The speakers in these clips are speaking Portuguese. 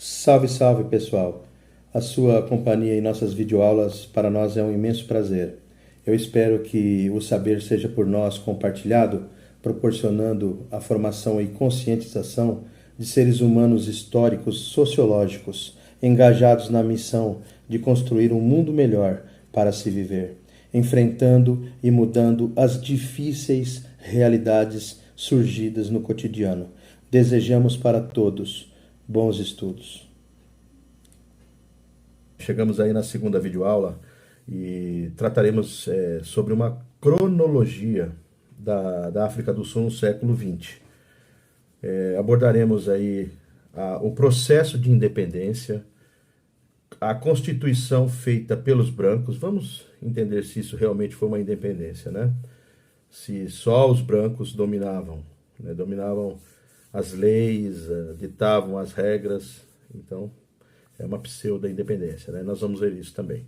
Salve, salve, pessoal! A sua companhia em nossas videoaulas para nós é um imenso prazer. Eu espero que o saber seja por nós compartilhado, proporcionando a formação e conscientização de seres humanos históricos, sociológicos, engajados na missão de construir um mundo melhor para se viver, enfrentando e mudando as difíceis realidades surgidas no cotidiano. Desejamos para todos bons estudos. Chegamos aí na segunda videoaula e trataremos sobre uma cronologia da África do Sul no século XX. Abordaremos aí o processo de independência, a constituição feita pelos brancos. Vamos entender se isso realmente foi uma independência, né? Se só os brancos dominavam, né? Dominavam as leis, ditavam as regras. Então, é uma pseudo-independência, né? Nós vamos ver isso também.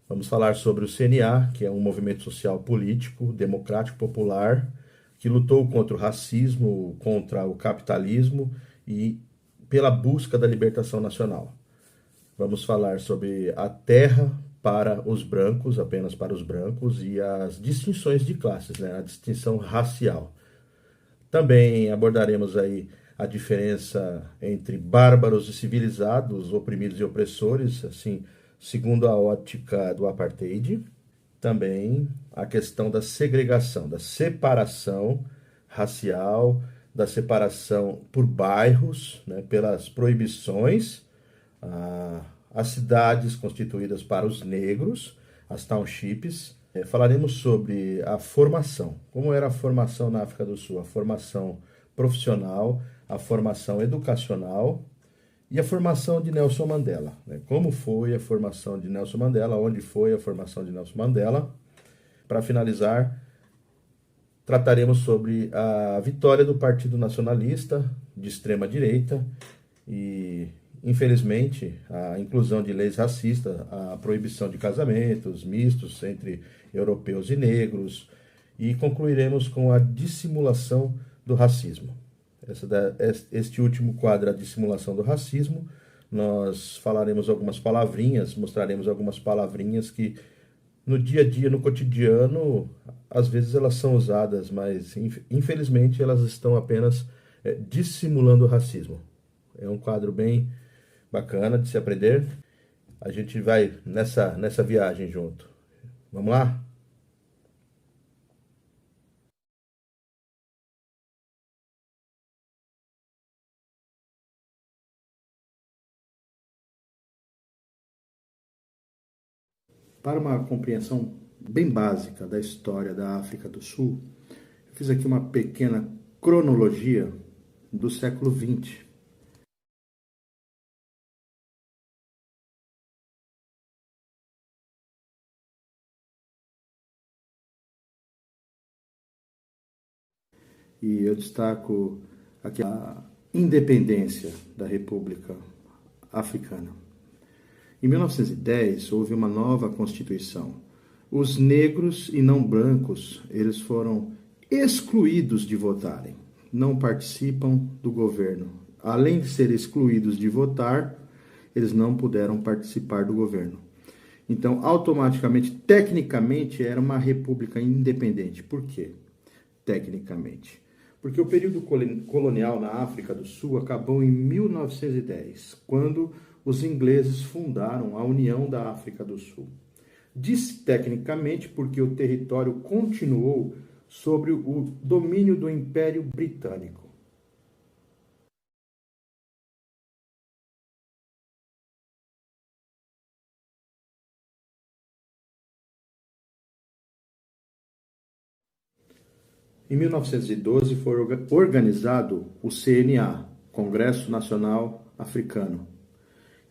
Vamos falar sobre o CNA, que é um movimento social político, democrático, popular, que lutou contra o racismo, contra o capitalismo e pela busca da libertação nacional. Vamos falar sobre a terra para os brancos, apenas para os brancos, e as distinções de classes, né? A distinção racial. Também abordaremos aí a diferença entre bárbaros e civilizados, oprimidos e opressores, assim, segundo a ótica do apartheid. Também a questão da segregação, da separação racial, da separação por bairros, né, pelas proibições, as cidades constituídas para os negros, as townships. Falaremos sobre a formação, como era a formação na África do Sul, a formação profissional, a formação educacional e a formação de Nelson Mandela, né? Como foi a formação de Nelson Mandela, onde foi a formação de Nelson Mandela. Para finalizar, trataremos sobre a vitória do Partido Nacionalista de extrema direita e, infelizmente, a inclusão de leis racistas, a proibição de casamentos mistos entre europeus e negros, e concluiremos com a dissimulação do racismo. Este último quadro, a dissimulação do racismo, nós falaremos algumas palavrinhas, mostraremos algumas palavrinhas que no dia a dia, no cotidiano, às vezes elas são usadas, mas infelizmente elas estão apenas dissimulando o racismo. É um quadro bem bacana de se aprender. A gente vai nessa viagem junto. Vamos lá? Para uma compreensão bem básica da história da África do Sul, eu fiz aqui uma pequena cronologia do século XX. E eu destaco aqui a independência da República Africana. Em 1910, houve uma nova Constituição. Os negros e não brancos, eles foram excluídos de votarem, não participam do governo. Além de ser excluídos de votar, eles não puderam participar do governo. Então, automaticamente, tecnicamente, era uma república independente. Por quê? Tecnicamente. Porque o período colonial na África do Sul acabou em 1910, quando os ingleses fundaram a União da África do Sul. Diz tecnicamente porque o território continuou sob o domínio do Império Britânico. Em 1912 foi organizado o CNA, Congresso Nacional Africano.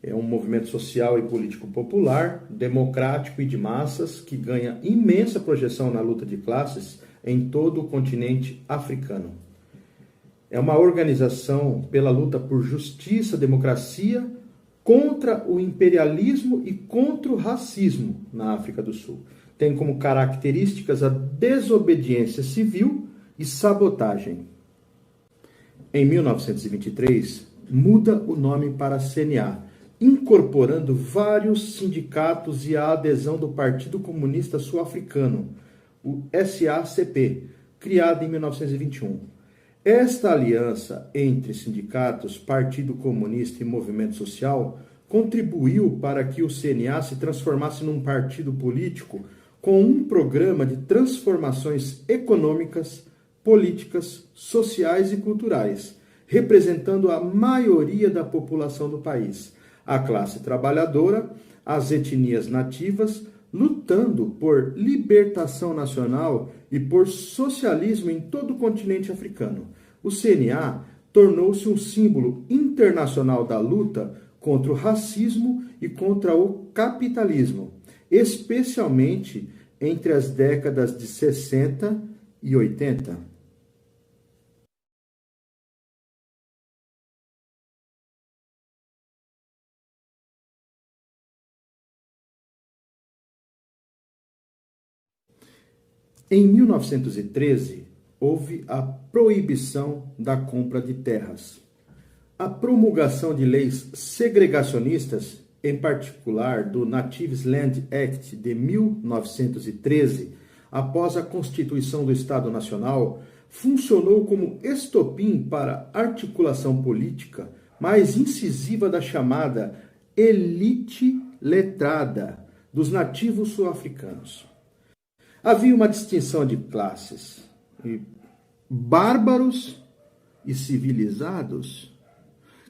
É um movimento social e político popular, democrático e de massas, que ganha imensa projeção na luta de classes em todo o continente africano. É uma organização pela luta por justiça, democracia, contra o imperialismo e contra o racismo na África do Sul. Tem como características a desobediência civil e sabotagem. Em 1923, muda o nome para CNA, incorporando vários sindicatos e a adesão do Partido Comunista Sul-Africano, o SACP, criado em 1921. Esta aliança entre sindicatos, Partido Comunista e movimento social contribuiu para que o CNA se transformasse num partido político com um programa de transformações econômicas, políticas, sociais e culturais, representando a maioria da população do país, a classe trabalhadora, as etnias nativas, lutando por libertação nacional e por socialismo em todo o continente africano. O CNA tornou-se um símbolo internacional da luta contra o racismo e contra o capitalismo, especialmente entre as décadas de 60 e 80. Em 1913, houve a proibição da compra de terras. A promulgação de leis segregacionistas, em particular do Natives Land Act de 1913, após a Constituição do Estado Nacional, funcionou como estopim para a articulação política mais incisiva da chamada elite letrada dos nativos sul-africanos. Havia uma distinção de classes, bárbaros e civilizados.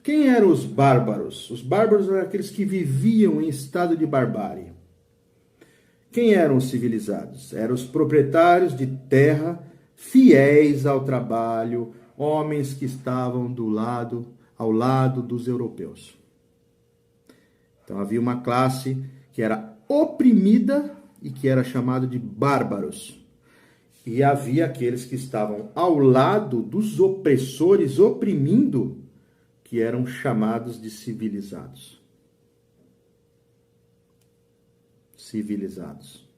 Quem eram os bárbaros? Os bárbaros eram aqueles que viviam em estado de barbárie. Quem eram os civilizados? Eram os proprietários de terra, fiéis ao trabalho, homens que estavam ao lado dos europeus. Então havia uma classe que era oprimida e que era chamado de bárbaros. E havia aqueles que estavam ao lado dos opressores, oprimindo, que eram chamados de civilizados. Civilizados.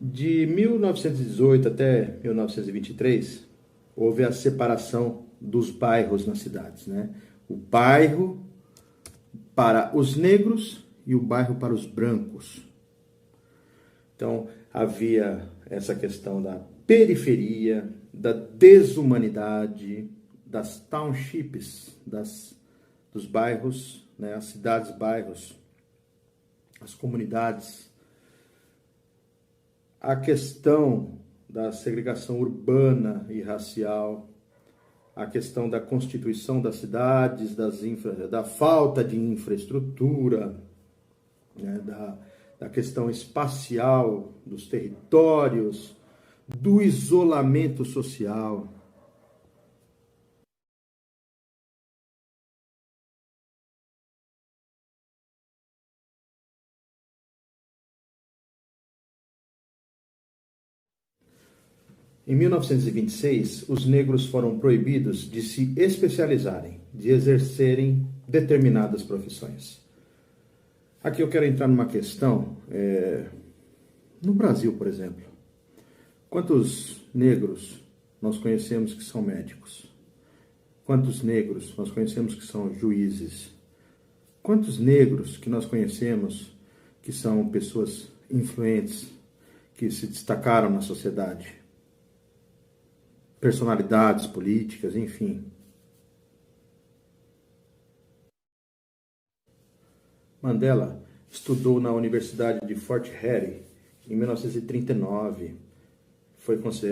De 1918 até 1923, houve a separação dos bairros nas cidades, né? O bairro para os negros e o bairro para os brancos. Então, havia essa questão da periferia, da desumanidade, das townships, dos bairros, né? As cidades, bairros, as comunidades. A questão da segregação urbana e racial, a questão da constituição das cidades, da falta de infraestrutura, né, da questão espacial dos territórios, do isolamento social. Em 1926, os negros foram proibidos de se especializarem, de exercerem determinadas profissões. Aqui eu quero entrar numa questão, no Brasil, por exemplo, quantos negros nós conhecemos que são médicos? Quantos negros nós conhecemos que são juízes? Quantos negros que nós conhecemos que são pessoas influentes, que se destacaram na sociedade? Personalidades políticas, enfim. Mandela estudou na Universidade de Fort Hare em 1939.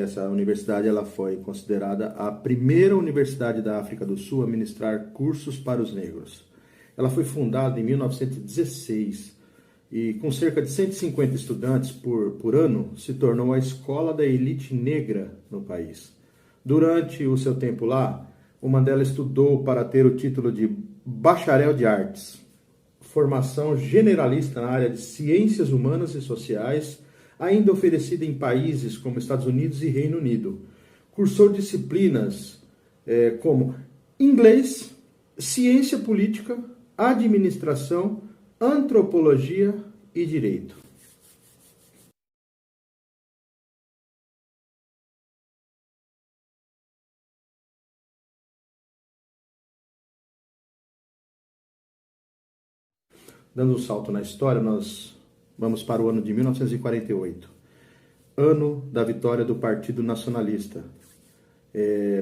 Essa universidade foi considerada a primeira universidade da África do Sul a ministrar cursos para os negros. Ela foi fundada em 1916 e, com cerca de 150 estudantes por ano, se tornou a escola da elite negra no país. Durante o seu tempo lá, o Mandela estudou para ter o título de bacharel de artes, formação generalista na área de ciências humanas e sociais, ainda oferecida em países como Estados Unidos e Reino Unido. Cursou disciplinas como inglês, ciência política, administração, antropologia e direito. Dando um salto na história, nós vamos para o ano de 1948, ano da vitória do Partido Nacionalista.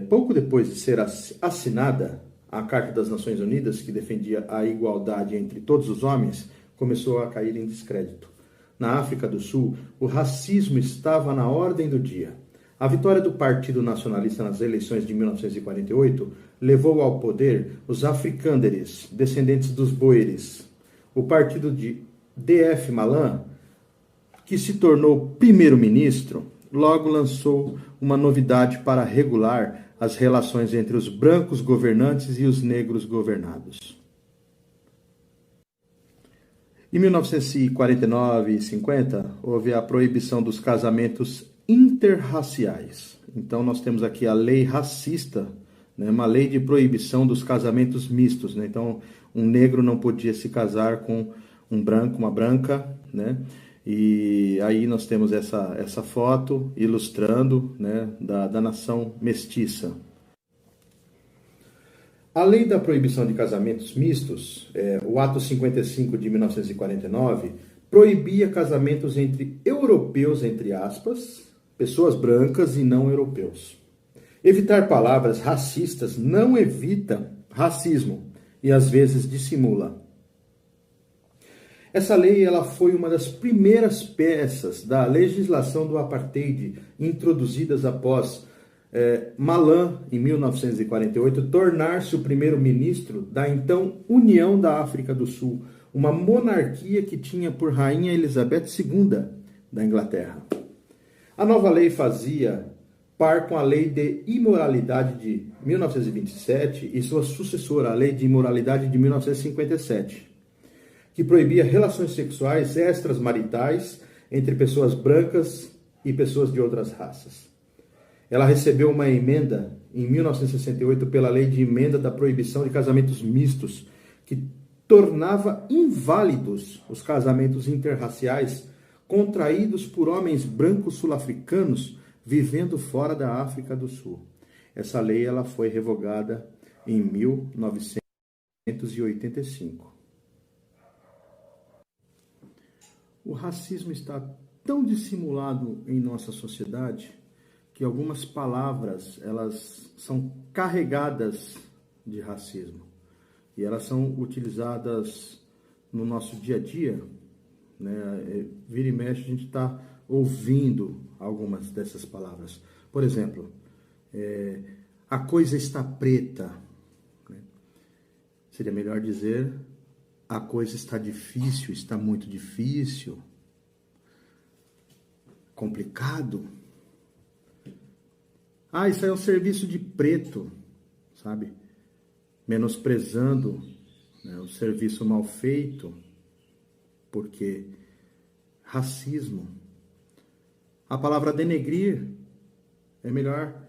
Pouco depois de ser assinada a Carta das Nações Unidas, que defendia a igualdade entre todos os homens, começou a cair em descrédito. Na África do Sul, o racismo estava na ordem do dia. A vitória do Partido Nacionalista nas eleições de 1948 levou ao poder os africânderes, descendentes dos boeres. O partido de D.F. Malan, que se tornou primeiro-ministro, logo lançou uma novidade para regular as relações entre os brancos governantes e os negros governados. Em 1949 e 50, houve a proibição dos casamentos interraciais. Então, nós temos aqui a lei racista, né, uma lei de proibição dos casamentos mistos. Né? Então, um negro não podia se casar com um branco, uma branca, né? E aí nós temos essa foto ilustrando, né, da nação mestiça. A lei da proibição de casamentos mistos, o Ato 55 de 1949, proibia casamentos entre europeus, entre aspas, pessoas brancas e não europeus. Evitar palavras racistas não evita racismo e às vezes dissimula. Essa lei ela foi uma das primeiras peças da legislação do apartheid introduzidas após Malan, em 1948, tornar-se o primeiro-ministro da então União da África do Sul, uma monarquia que tinha por rainha Elizabeth II da Inglaterra. A nova lei fazia par com a Lei de Imoralidade de 1927 e sua sucessora, a Lei de Imoralidade de 1957, que proibia relações sexuais extramaritais entre pessoas brancas e pessoas de outras raças. Ela recebeu uma emenda em 1968 pela Lei de Emenda da Proibição de Casamentos Mistos, que tornava inválidos os casamentos interraciais contraídos por homens brancos sul-africanos vivendo fora da África do Sul. Essa lei ela foi revogada em 1985. O racismo está tão dissimulado em nossa sociedade que algumas palavras elas são carregadas de racismo e elas são utilizadas no nosso dia a dia, né? Vira e mexe a gente está ouvindo algumas dessas palavras. Por exemplo, a coisa está preta, né? Seria melhor dizer a coisa está difícil, está muito difícil, complicado. Ah, isso aí é um serviço de preto, sabe? Menosprezando, né, o serviço mal feito, porque racismo. A palavra denegrir é melhor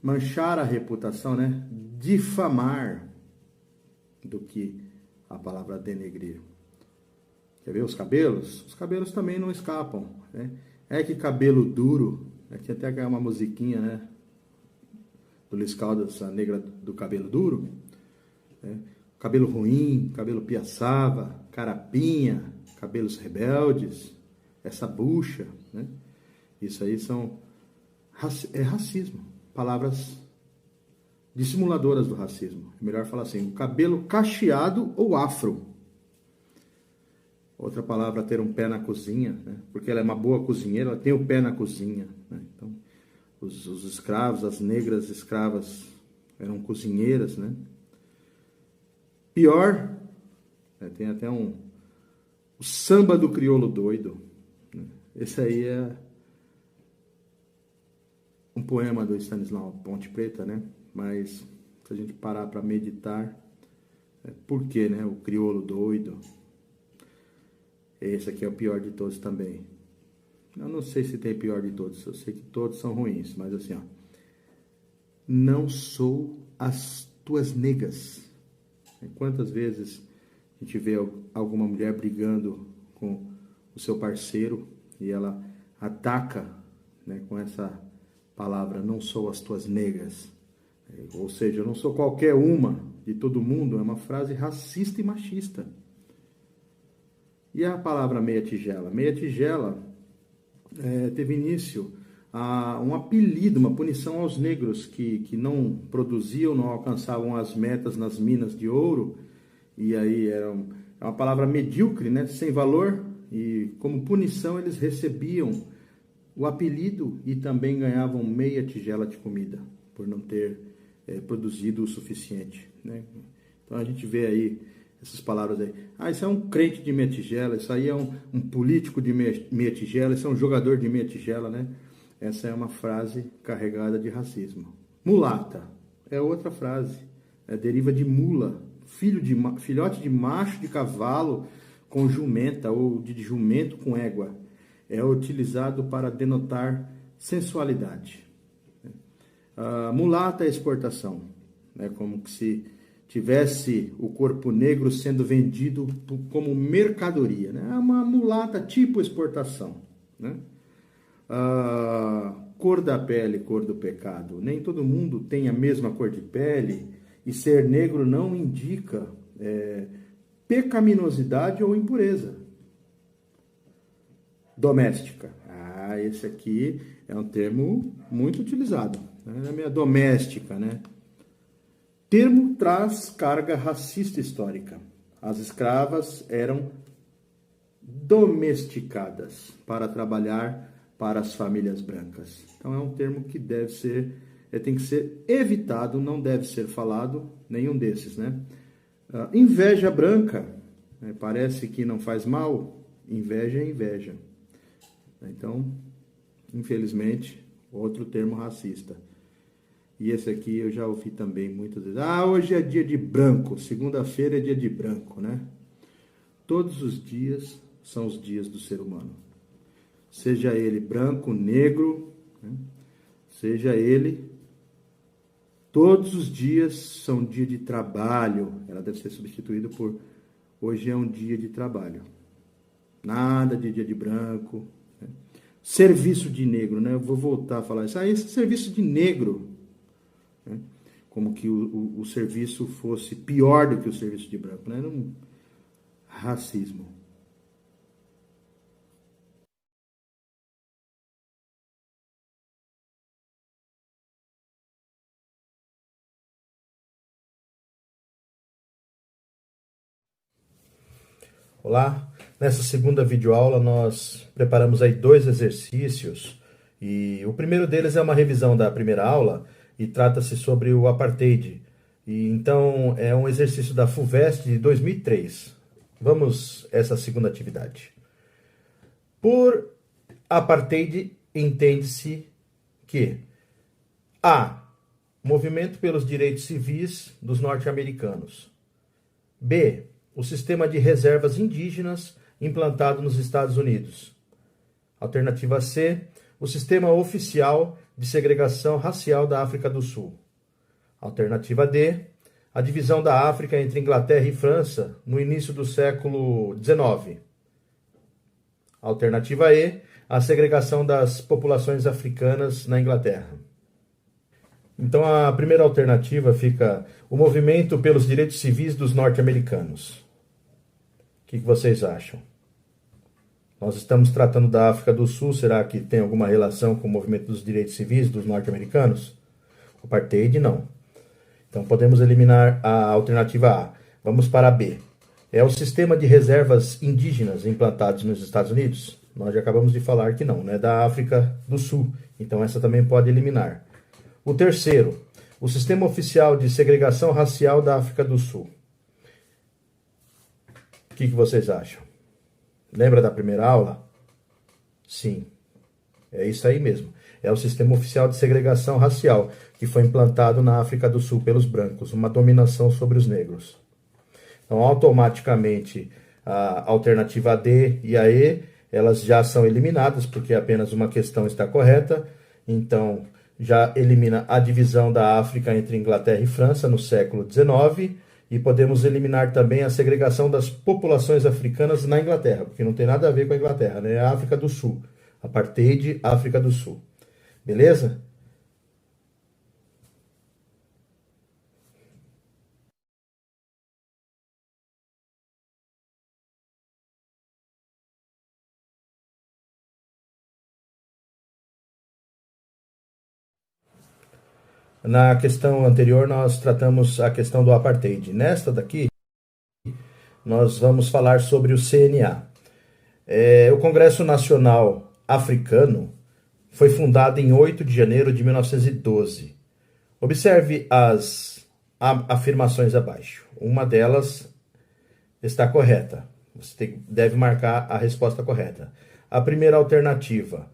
manchar a reputação, né? Difamar, do que a palavra denegrir. Quer ver os cabelos? Os cabelos também não escapam, né? É que cabelo duro, aqui até uma musiquinha, né? Do Luiz Caldas, a negra do cabelo duro, né? Cabelo ruim, cabelo piaçava, carapinha, cabelos rebeldes, essa bucha, né? Isso aí é racismo, palavras dissimuladoras do racismo. É melhor falar assim, o cabelo cacheado ou afro. Outra palavra, ter um pé na cozinha, né? Porque ela é uma boa cozinheira, ela tem o pé na cozinha, né? Então, os escravos, as negras escravas eram cozinheiras, né? Pior, tem até o samba do crioulo doido, né? Esse aí é um poema do Stanislau Ponte Preta, né? Mas se a gente parar para meditar, por que, né? O crioulo doido. Esse aqui é o pior de todos também. Eu não sei se tem pior de todos, eu sei que todos são ruins, mas assim, ó. Não sou as tuas negas, Quantas vezes a gente vê alguma mulher brigando com o seu parceiro e ela ataca, né, com essa palavra, não sou as tuas negas. Ou seja, eu não sou qualquer uma de todo mundo. É uma frase racista e machista. E a palavra meia tigela? Meia tigela teve início a um apelido, uma punição aos negros que não produziam, não alcançavam as metas nas minas de ouro. E aí era uma palavra medíocre, né, sem valor. E como punição eles recebiam o apelido e também ganhavam meia tigela de comida, por não ter produzido o suficiente, né? Então a gente vê aí essas palavras aí. Isso é um crente de meia tigela, isso aí é um político de meia tigela, isso é um jogador de meia tigela, né? Essa é uma frase carregada de racismo. Mulata é outra frase, deriva de mula, filhote de macho de cavalo com jumenta ou de jumento com égua. É utilizado para denotar sensualidade. Mulata é exportação, né? Como que se tivesse o corpo negro sendo vendido como mercadoria, né? Uma mulata tipo exportação, né? Cor da pele, cor do pecado. Nem todo mundo tem a mesma cor de pele e ser negro não indica pecaminosidade ou impureza. Doméstica. Esse aqui é um termo muito utilizado, né? É doméstica, né? Termo traz carga racista histórica. As escravas eram domesticadas para trabalhar para as famílias brancas. Então é um termo que tem que ser evitado, não deve ser falado, nenhum desses, né? Inveja branca, né? Parece que não faz mal, inveja é inveja. Então, infelizmente, outro termo racista. E esse aqui eu já ouvi também muitas vezes. Hoje é dia de branco, segunda-feira é dia de branco, né? Todos os dias são os dias do ser humano. Seja ele branco, negro, né? Seja ele... Todos os dias são dia de trabalho. Ela deve ser substituída por hoje é um dia de trabalho. Nada de dia de branco. Né? Serviço de negro, né? Eu vou voltar a falar isso. Esse serviço de negro, né? Como que o serviço fosse pior do que o serviço de branco, né? Era um racismo. Olá, nessa segunda videoaula nós preparamos aí 2 exercícios e o primeiro deles é uma revisão da primeira aula e trata-se sobre o apartheid. E então é um exercício da FUVEST de 2003. Vamos a essa segunda atividade. Por apartheid entende-se que A. Movimento pelos direitos civis dos norte-americanos. B. O sistema de reservas indígenas implantado nos Estados Unidos. Alternativa C. O sistema oficial de segregação racial da África do Sul. Alternativa D. A divisão da África entre Inglaterra e França no início do século XIX. Alternativa E. A segregação das populações africanas na Inglaterra. Então a primeira alternativa fica o movimento pelos direitos civis dos norte-americanos. O que vocês acham? Nós estamos tratando da África do Sul, será que tem alguma relação com o movimento dos direitos civis dos norte-americanos? O apartheid, não. Então podemos eliminar a alternativa A. Vamos para a B. É o sistema de reservas indígenas implantados nos Estados Unidos? Nós já acabamos de falar que não, é da África do Sul. Então essa também pode eliminar. O terceiro, o sistema oficial de segregação racial da África do Sul. O que vocês acham? Lembra da primeira aula? Sim, é isso aí mesmo. É o sistema oficial de segregação racial que foi implantado na África do Sul pelos brancos, uma dominação sobre os negros. Então, automaticamente, a alternativa D e a E, elas já são eliminadas, porque apenas uma questão está correta. Então, já elimina a divisão da África entre Inglaterra e França no século XIX E podemos eliminar também a segregação das populações africanas na Inglaterra, porque não tem nada a ver com a Inglaterra, né? É a África do Sul. Apartheid, África do Sul. Beleza? Na questão anterior, nós tratamos a questão do apartheid. Nesta daqui, nós vamos falar sobre o CNA. O Congresso Nacional Africano foi fundado em 8 de janeiro de 1912. Observe as afirmações abaixo. Uma delas está correta. Você deve marcar a resposta correta. A primeira alternativa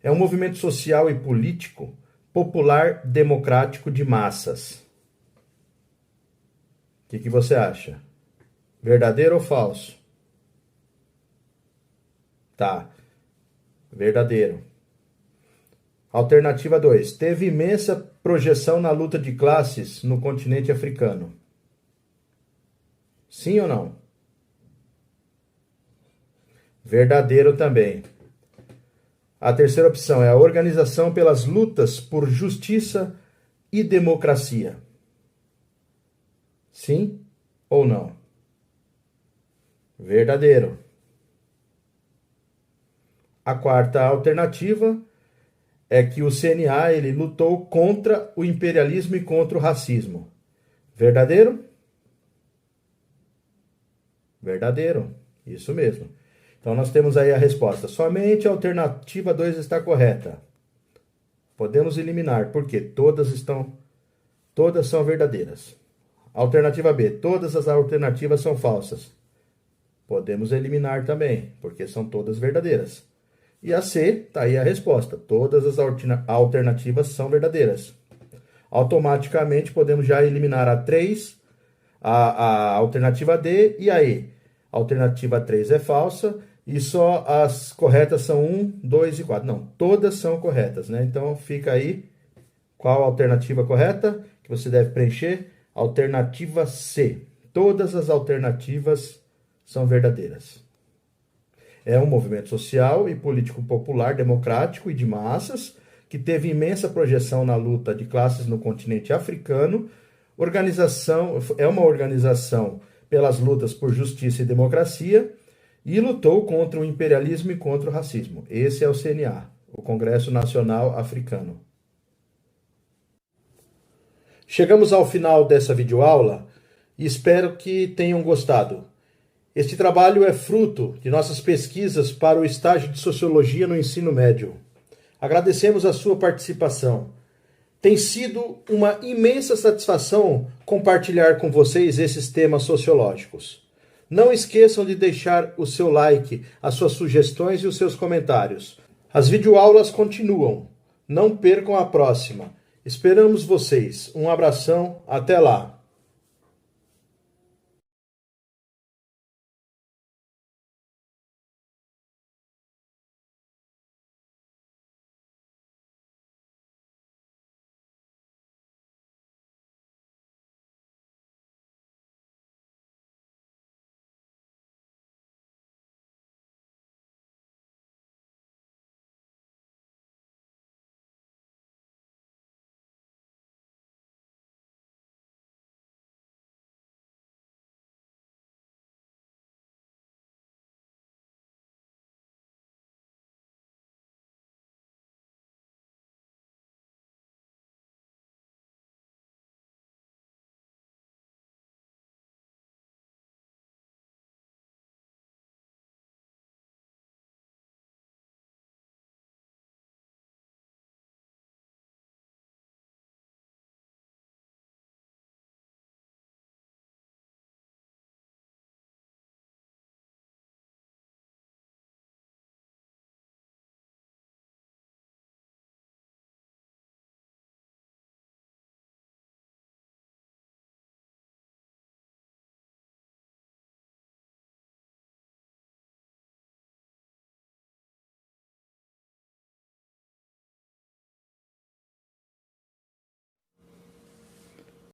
é um movimento social e político popular democrático de massas. O que você acha? Verdadeiro ou falso? Tá. Verdadeiro. Alternativa 2. Teve imensa projeção na luta de classes no continente africano. Sim ou não? Verdadeiro também. A terceira opção é a organização pelas lutas por justiça e democracia. Sim ou não? Verdadeiro. A quarta alternativa é que o CNA ele lutou contra o imperialismo e contra o racismo. Verdadeiro? Verdadeiro. Isso mesmo. Então nós temos aí a resposta. Somente a alternativa 2 está correta. Podemos eliminar, porque todas são verdadeiras. Alternativa B, todas as alternativas são falsas. Podemos eliminar também, porque são todas verdadeiras. E a C, está aí a resposta. Todas as alternativas são verdadeiras. Automaticamente podemos já eliminar a 3, a alternativa D e a E. A alternativa 3 é falsa e só as corretas são 1, 2 e 4. Não, todas são corretas, né? Então fica aí qual a alternativa correta que você deve preencher. Alternativa C. Todas as alternativas são verdadeiras. É um movimento social e político popular, democrático e de massas, que teve imensa projeção na luta de classes no continente africano. É uma organização pelas lutas por justiça e democracia e lutou contra o imperialismo e contra o racismo. Esse é o CNA, o Congresso Nacional Africano. Chegamos ao final dessa videoaula e espero que tenham gostado. Este trabalho é fruto de nossas pesquisas para o estágio de Sociologia no ensino médio. Agradecemos a sua participação. Tem sido uma imensa satisfação compartilhar com vocês esses temas sociológicos. Não esqueçam de deixar o seu like, as suas sugestões e os seus comentários. As videoaulas continuam. Não percam a próxima. Esperamos vocês. Um abração. Até lá.